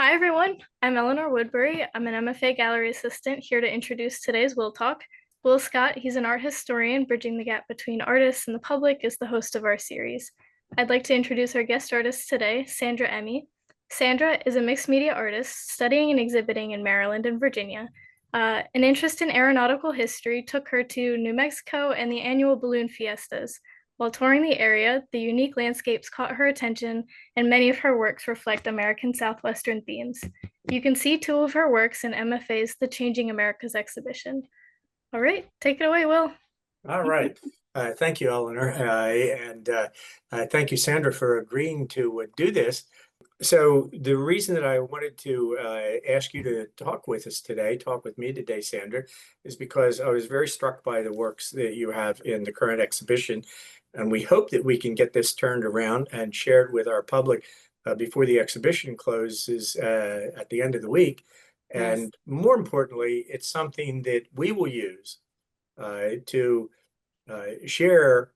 Hi, everyone. I'm Eleanor Woodbury. I'm an MFA gallery assistant here to introduce today's Will Talk. Will Scott, he's an art historian bridging the gap between artists and the public, is the host of our series. I'd like to introduce our guest artist today, Sandra Emme. Sandra is a mixed media artist studying and exhibiting in Maryland and Virginia. An interest in aeronautical history took her to New Mexico and the annual balloon fiestas. While touring the area, the unique landscapes caught her attention, and many of her works reflect American Southwestern themes. You can see two of her works in MFA's The Changing Americas exhibition. All right, take it away, Will. All right. Thank you, Eleanor. And thank you, Sandra, for agreeing to do this. So the reason that I wanted to ask you to talk with us today, talk with me today, Sandra, is because I was very struck by the works that you have in the current exhibition. And we hope that we can get this turned around and shared with our public before the exhibition closes at the end of the week. Yes. And more importantly, it's something that we will use to share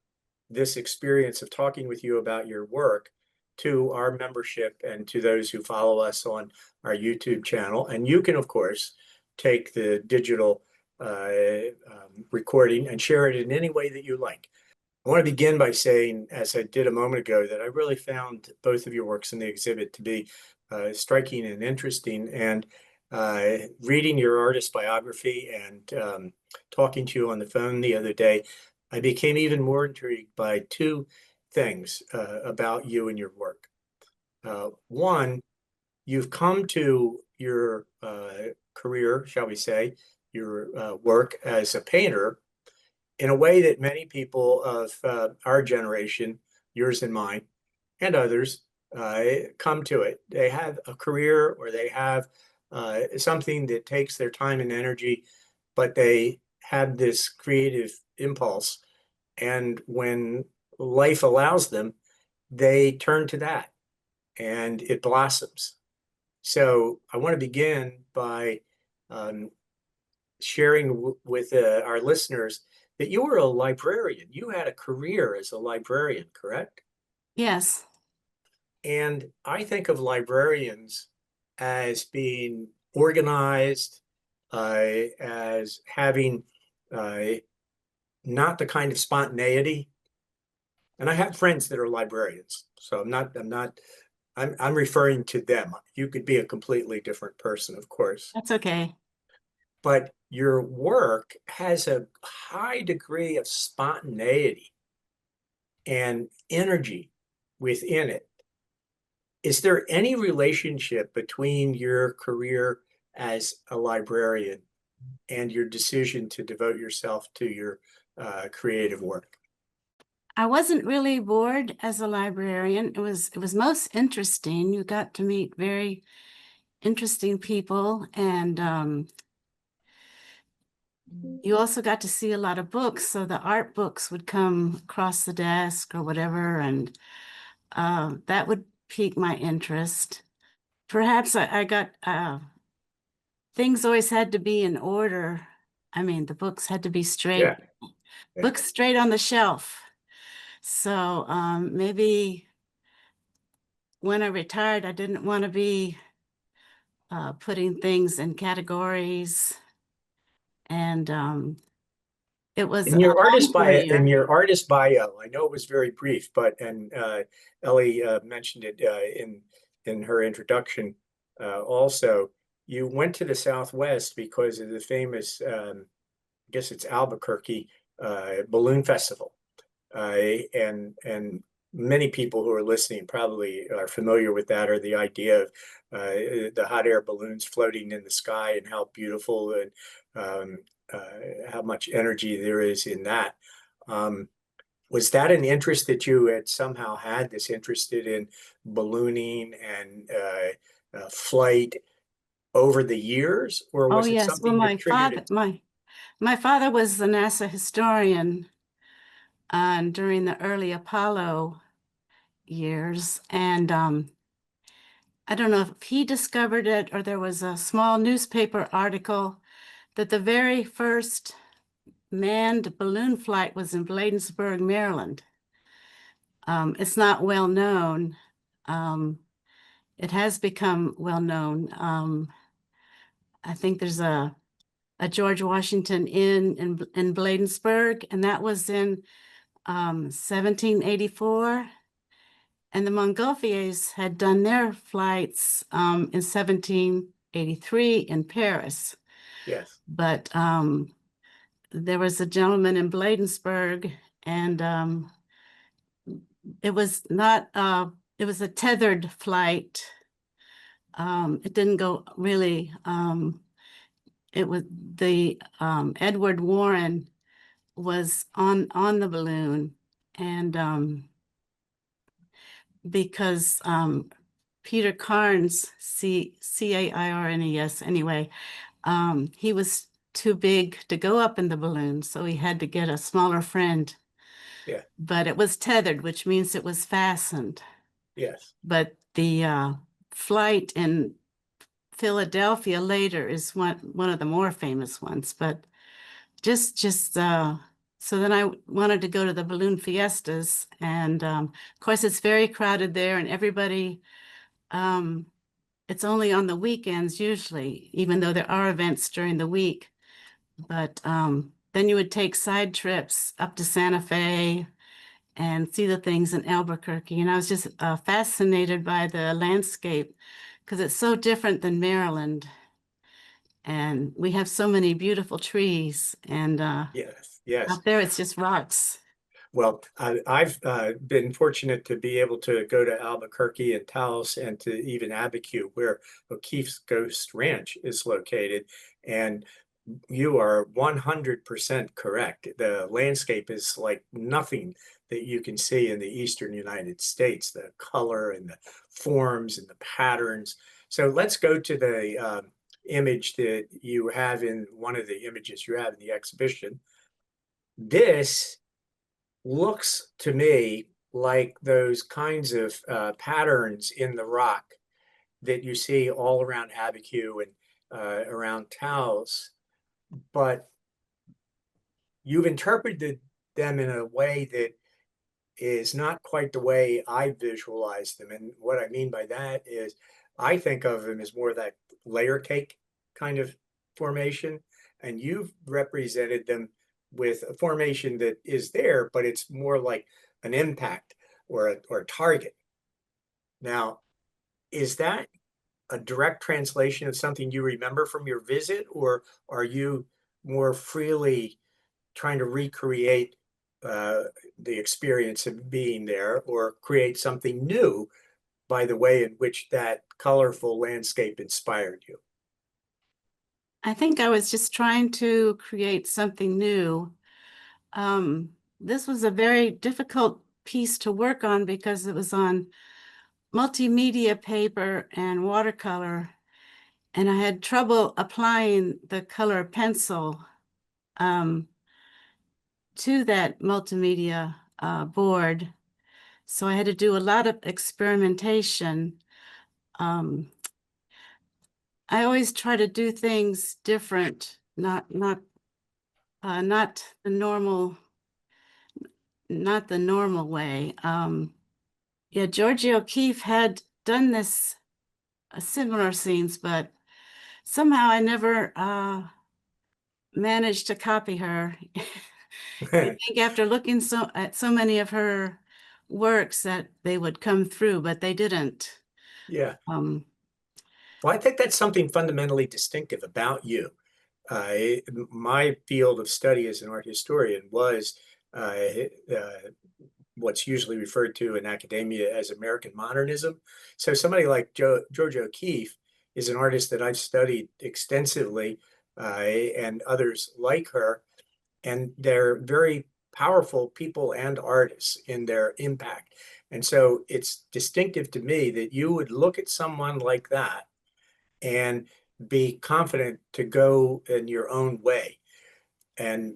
this experience of talking with you about your work to our membership and to those who follow us on our YouTube channel. And you can, of course, take the digital recording and share it in any way that you like. I want to begin by saying, as I did a moment ago, that I really found both of your works in the exhibit to be striking and interesting. And reading your artist biography and talking to you on the phone the other day, I became even more intrigued by two things about you and your work. One, you've come to your career, shall we say, your work as a painter in a way that many people of our generation, yours and mine, and others, come to it. They have a career or they have something that takes their time and energy, but they have this creative impulse. And when life allows them, they turn to that and it blossoms. So I want to begin by sharing with our listeners that you were a librarian. You had a career as a librarian, correct? Yes. And I think of librarians as being organized, as having not the kind of spontaneity. And I have friends that are librarians, so I'm referring to them. You could be a completely different person, of course. That's okay. But your work has a high degree of spontaneity and energy within it. Is there any relationship between your career as a librarian and your decision to devote yourself to your creative work? I wasn't really bored as a librarian. It was most interesting. You got to meet very interesting people, and you also got to see a lot of books. So the art books would come across the desk or whatever, and that would pique my interest. Perhaps I got things always had to be in order. I mean, the books had to be straight, Yeah. books straight on the shelf. So maybe when I retired, I didn't want to be putting things in categories. And it was In your a artist long bio, career. I know it was very brief, but Ellie mentioned it in her introduction. Also, you went to the Southwest because of the famous, I guess it's Albuquerque Balloon Festival, and many people who are listening probably are familiar with that, or the idea of the hot air balloons floating in the sky and how beautiful and how much energy there is in that. Was that an interest that you had somehow had, this interested in ballooning and flight over the years, or Oh was it yes. Well, something that triggered it? my father was the NASA historian during the early Apollo years, and I don't know if he discovered it or there was a small newspaper article that the very first manned balloon flight was in it has become well known. I think there's a George Washington Inn in Bladensburg, and that was in 1784. And the Montgolfiers had done their flights in 1783 in Paris. Yes. But there was a gentleman in Bladensburg, and it was not, it was a tethered flight. It didn't go really, it was the Edward Warren was on the balloon, and because Peter Carnes, Cairnes, anyway, he was too big to go up in the balloon, so he had to get a smaller friend. Yeah. But it was tethered, which means it was fastened. Yes. But the flight in Philadelphia later is one of the more famous ones. But just so then I wanted to go to the balloon fiestas, and of course it's very crowded there, and everybody. It's only on the weekends usually, even though there are events during the week. But then you would take side trips up to Santa Fe and see the things in Albuquerque. And I was just fascinated by the landscape because it's so different than Maryland. And we have so many beautiful trees. And Yes. Yes. out there, it's just rocks. Well, I've been fortunate to be able to go to Albuquerque and Taos and to even Abiquiu, where O'Keefe's Ghost Ranch is located. And you are 100% correct. The landscape is like nothing that you can see in the eastern United States, the color and the forms and the patterns. So let's go to the image that you have in one of the images you have in the exhibition. This looks to me like those kinds of patterns in the rock that you see all around Abiquiu and around Taos, but you've interpreted them in a way that is not quite the way I visualize them. And what I mean by that is I think of them as more of that layer cake kind of formation, and you've represented them with a formation that is there, but it's more like an impact or a target. Now, is that a direct translation of something you remember from your visit, or are you more freely trying to recreate the experience of being there or create something new by the way in which that colorful landscape inspired you? I think I was just trying to create something new. This was a very difficult piece to work on because it was on multimedia paper and watercolor, and I had trouble applying the color pencil to that multimedia board. So I had to do a lot of experimentation. I always try to do things different, not the normal, not the normal way. Yeah, Georgia O'Keeffe had done this similar scenes, but somehow I never managed to copy her. I think after looking at so many of her works that they would come through, but they didn't. Yeah. Well, I think that's something fundamentally distinctive about you. My field of study as an art historian was what's usually referred to in academia as American modernism. So somebody like George O'Keeffe is an artist that I've studied extensively, and others like her, and they're very powerful people and artists in their impact. And so it's distinctive to me that you would look at someone like that and be confident to go in your own way. And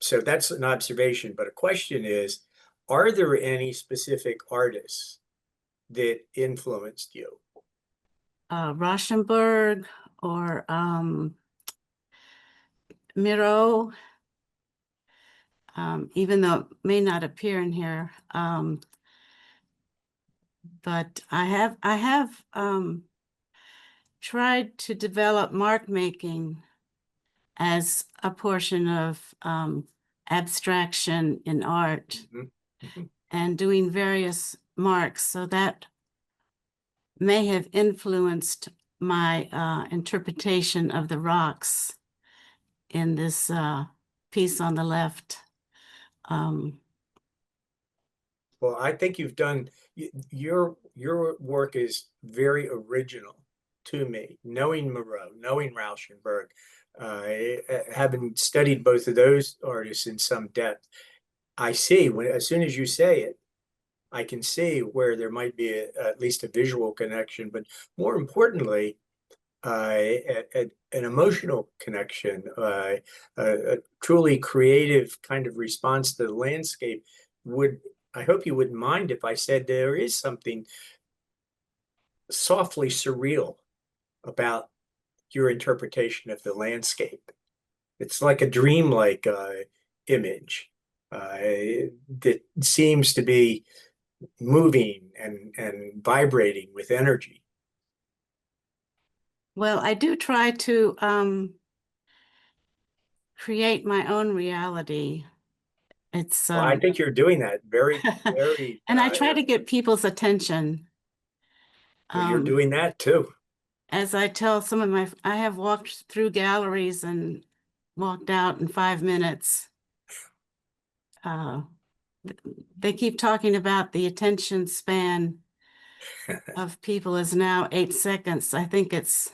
so that's an observation, but a question is, are there any specific artists that influenced you? Rauschenberg or Miro, even though it may not appear in here. but I have tried to develop mark making as a portion of abstraction in art and doing various marks. So that may have influenced my interpretation of the rocks in this piece on the left. Well, I think you've done your work is very original to me. Knowing Moreau, knowing Rauschenberg, having studied both of those artists in some depth, I see as soon as you say it, I can see where there might be at least a visual connection, but more importantly, an emotional connection, a truly creative kind of response to the landscape. I hope you wouldn't mind if I said there is something softly surreal about your interpretation of the landscape. It's like a dreamlike image that seems to be moving and vibrating with energy. Well, I do try to create my own reality. It's Well, I think you're doing that very, very. and I try to get people's attention. Well, you're doing that too. As I tell some of I have walked through galleries and walked out in 5 minutes. They keep talking about the attention span of people is now 8 seconds. I think it's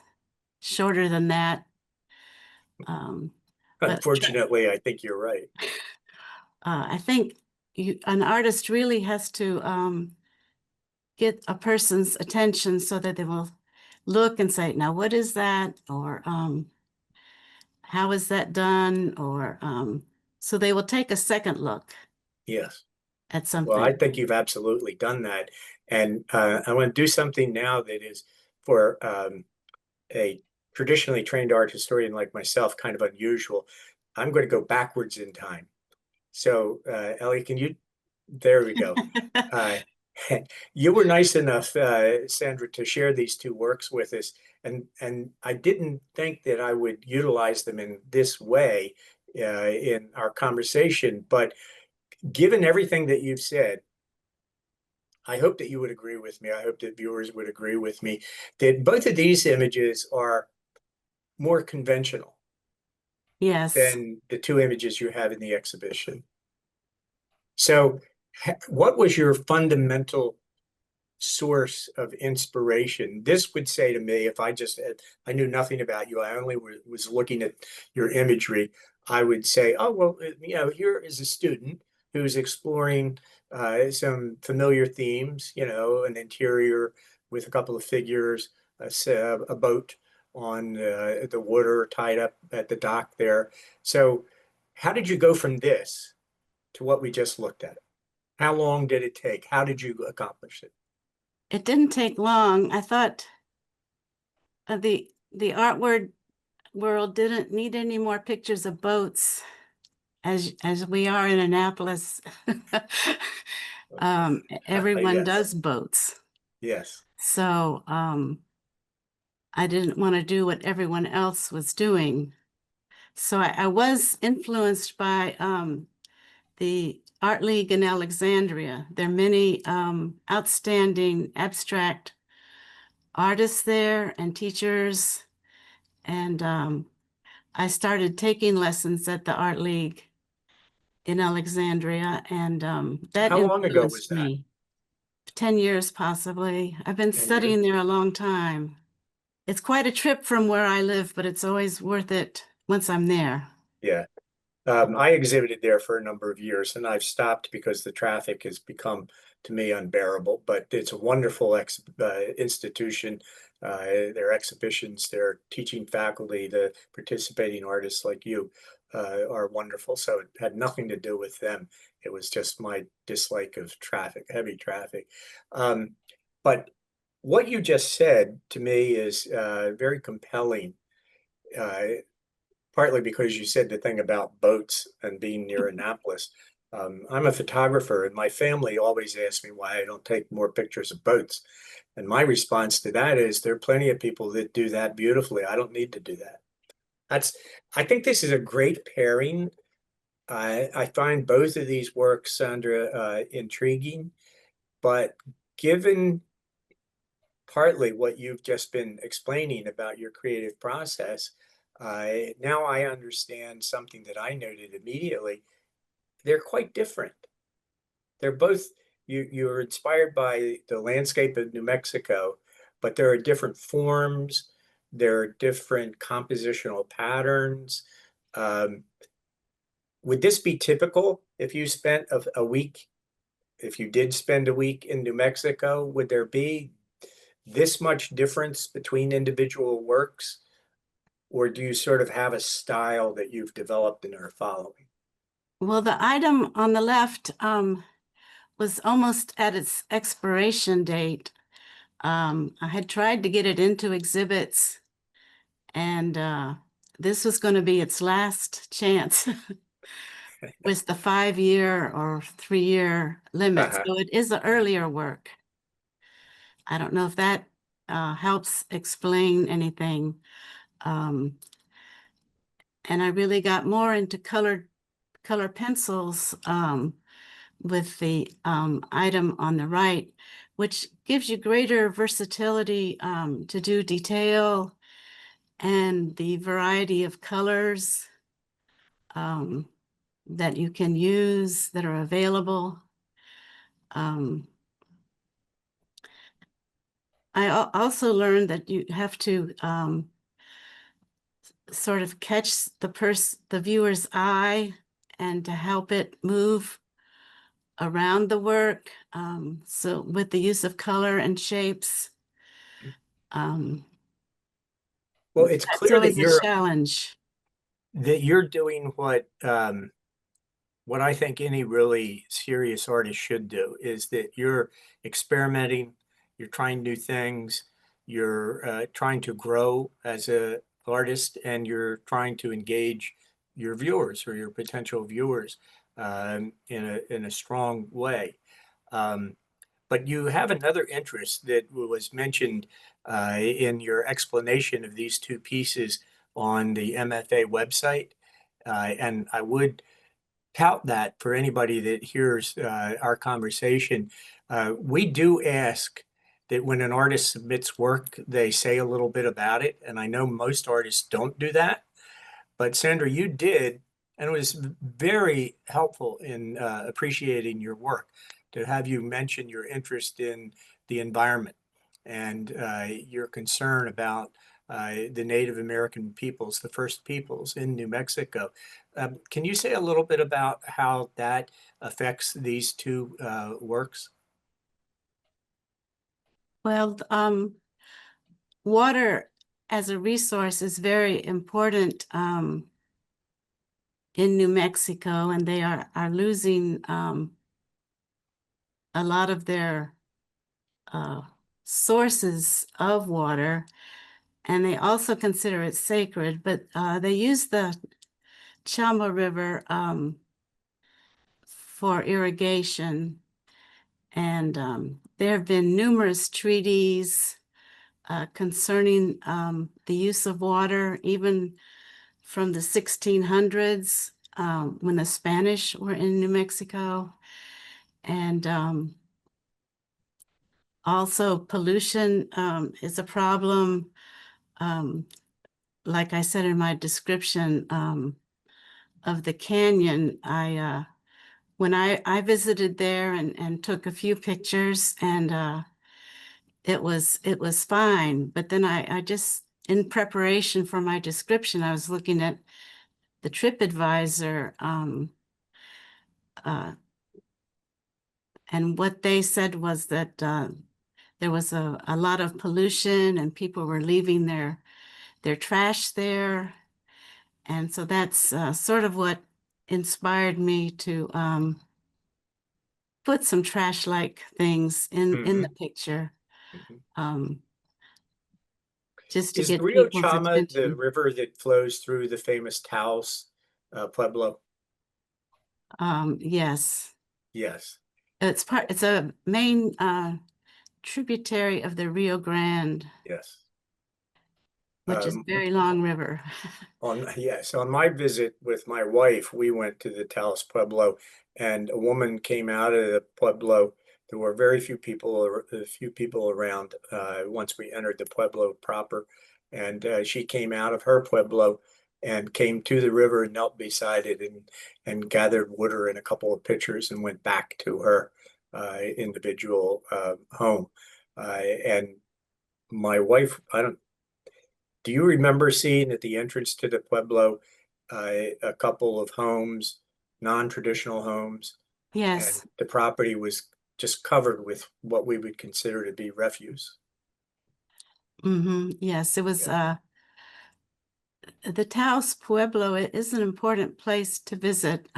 shorter than that. Unfortunately, I think you're right. I think an artist really has to get a person's attention so that they will look and say, now, what is that? Or how is that done? Or so they will take a second look. Yes. At something. Well, I think you've absolutely done that. And I want to do something now that is for a traditionally trained art historian like myself, kind of unusual. I'm going to go backwards in time. So, Ellie, there we go. You were nice enough, Sandra, to share these two works with us. And I didn't think that I would utilize them in this way in our conversation, but given everything that you've said, I hope that you would agree with me. I hope that viewers would agree with me that both of these images are more conventional than the two images you have in the exhibition. So what was your fundamental source of inspiration? This would say to me, if I knew nothing about you, I only was looking at your imagery, I would say, oh, well, here is a student who's exploring some familiar themes, an interior with a couple of figures, a boat on the water tied up at the dock there. So how did you go from this to what we just looked at? How long did it take? How did you accomplish it? It didn't take long. I thought the art world didn't need any more pictures of boats as we are in Annapolis. Everyone Yes. does boats. Yes. So I didn't want to do what everyone else was doing. So I was influenced by the Art League in Alexandria. There are many outstanding abstract artists there and teachers. And I started taking lessons at the Art League in Alexandria, and that How long ago was influenced that? me. 10 years, possibly. I've been 10 studying years? there a long time. It's quite a trip from where I live, but it's always worth it once I'm there. Yeah. I exhibited there for a number of years, and I've stopped because the traffic has become, to me, unbearable. But it's a wonderful institution. Their exhibitions, their teaching faculty, the participating artists like you are wonderful. So it had nothing to do with them. It was just my dislike of traffic, heavy traffic. But what you just said to me is very compelling. Partly because you said the thing about boats and being near Annapolis. I'm a photographer, and my family always asks me why I don't take more pictures of boats. And my response to that is there are plenty of people that do that beautifully. I don't need to do that. I think this is a great pairing. I find both of these works, Sandra, intriguing, but given partly what you've just been explaining about your creative process, now I understand something that I noted immediately. They're quite different. They're both, you're inspired by the landscape of New Mexico, but there are different forms, there are different compositional patterns. Um, would this be typical if you spent a week, if you did spend a week in New Mexico? Would there be this much difference between individual works? Or do you sort of have a style that you've developed and are following? Well, the item on the left was almost at its expiration date. I had tried to get it into exhibits, and this was going to be its last chance with the 5-year or 3-year limit. Uh-huh. So it is an earlier work. I don't know if that helps explain anything. And I really got more into color pencils with the item on the right, which gives you greater versatility to do detail and the variety of colors that you can use that are available. I also learned that you have to sort of catch the viewer's eye and to help it move around the work. So with the use of color and shapes, Well, it's that's clear always a challenge. that you're doing what I think any really serious artist should do, is that you're experimenting, you're trying new things, you're trying to grow as an artist, and you're trying to engage your viewers or your potential viewers in a strong way. Um, but you have another interest that was mentioned in your explanation of these two pieces on the MFA website. And I would tout that for anybody that hears our conversation. We do ask that when an artist submits work, they say a little bit about it. And I know most artists don't do that. But Sandra, you did, and it was very helpful in appreciating your work to have you mention your interest in the environment and your concern about the Native American peoples, the first peoples in New Mexico. Can you say a little bit about how that affects these two works? Well, water as a resource is very important in New Mexico, and they are losing a lot of their sources of water, and they also consider it sacred, but they use the Chama River for irrigation, and there have been numerous treaties concerning the use of water, even from the 1600s when the Spanish were in New Mexico. And also pollution is a problem. Like I said in my description of the canyon, when I visited there and took a few pictures, and it was fine. But then I just, in preparation for my description, I was looking at the TripAdvisor, and what they said was that there was a lot of pollution and people were leaving their trash there. And so that's sort of what inspired me to put some trash-like things in the picture, um, just to Is the get Rio people's Chama the attention. river that flows through the famous Taos Pueblo? Yes. Yes. It's a main tributary of the Rio Grande, Yes. which is a very long river. Yes, on my visit with my wife, we went to the Taos Pueblo, and a woman came out of the Pueblo. There were very few people, a few people around once we entered the Pueblo proper, and she came out of her Pueblo and came to the river and knelt beside it and gathered water in a couple of pitchers and went back to her individual home. And my wife, I don't. Do you remember seeing at the entrance to the Pueblo a couple of homes, non-traditional homes, and Yes. the property was just covered with what we would consider to be refuse? Yes, it was Yeah, the Taos Pueblo. It is an important place to visit.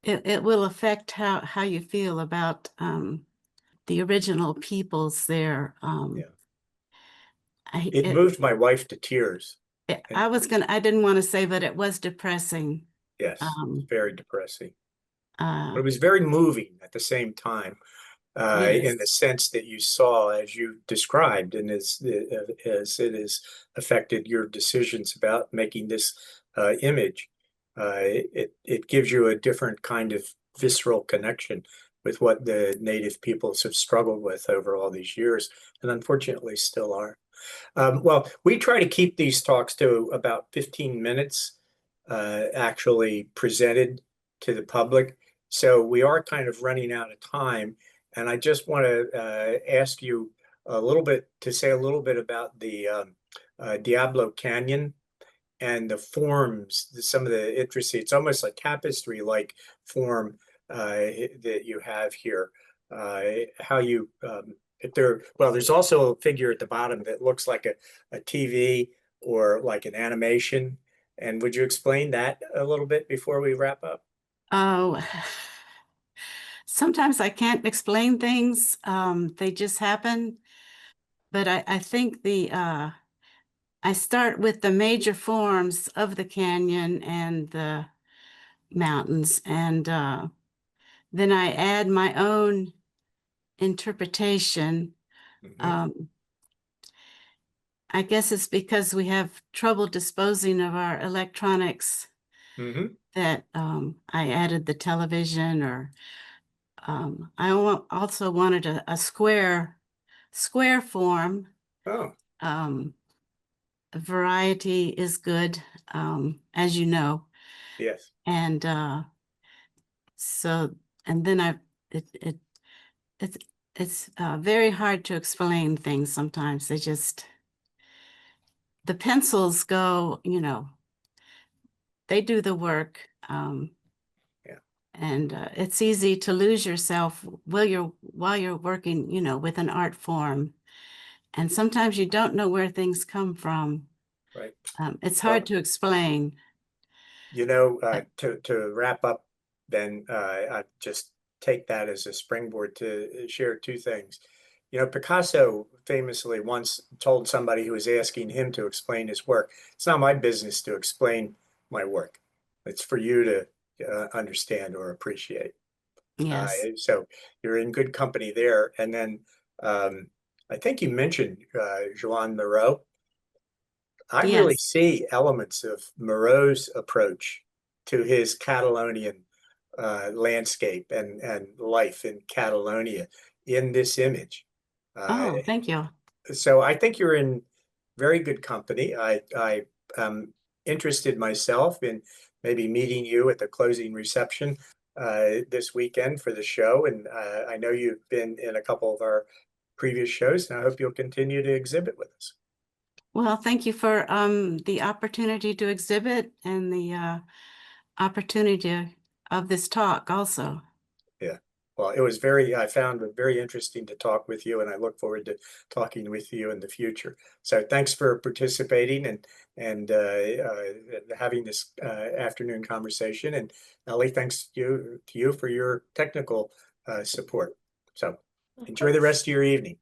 It will affect how you feel about the original peoples there. yeah. I It it, moved my wife to tears. And I didn't want to say, but it was depressing. yes, it's Um, very depressing. But uh, it was very moving at the same time, in the yes. sense that you saw as you described, and as it has affected your decisions about making this image. It gives you a different kind of visceral connection with what the native peoples have struggled with over all these years, and unfortunately still are. Well, we try to keep these talks to about 15 minutes actually presented to the public. So we are kind of running out of time. And I just want to ask you a little bit to say a little bit about the Diablo Canyon and the forms, some of the interesting, it's almost like tapestry-like form that you have here. How you, if there, well, there's also a figure at the bottom that looks like a TV or like an animation. And would you explain that a little bit before we wrap up? Oh, sometimes I can't explain things. They just happen. But I think I start with the major forms of the canyon and the mountains, and then I add my own interpretation. Mhm. Um, I guess it's because we have trouble disposing of our electronics Mhm. that I added the television, or also wanted a square form. Oh, Um, Variety is good, as you know. yes, And so, and then it, it, it's, it's very hard to explain things sometimes. The pencils go, they do the work. yeah, And it's easy to lose yourself while you're working, with an art form. And sometimes you don't know where things come from. right. It's hard Well, to explain. To wrap up, then I just take that as a springboard to share two things. Picasso famously once told somebody who was asking him to explain his work, "It's not my business to explain my work. It's for you to understand or appreciate." Uh, Yes. so you're in good company there. And then um, I think you mentioned Joan Moreau. I really Yes. see elements of Moreau's approach to his Catalonian landscape and life in Catalonia in this image. Uh, Oh, thank you. so I think you're in very good company. I am interested myself in maybe meeting you at the closing reception this weekend for the show. And I know you've been in a couple of our previous shows, and I hope you'll continue to exhibit with us. Well, thank you for the opportunity to exhibit and the opportunity of this talk also. Yeah. Well, I found it very interesting to talk with you, and I look forward to talking with you in the future. So thanks for participating and having this afternoon conversation. And Ellie, thanks to you for your technical support. So Of enjoy the course. rest of your evening.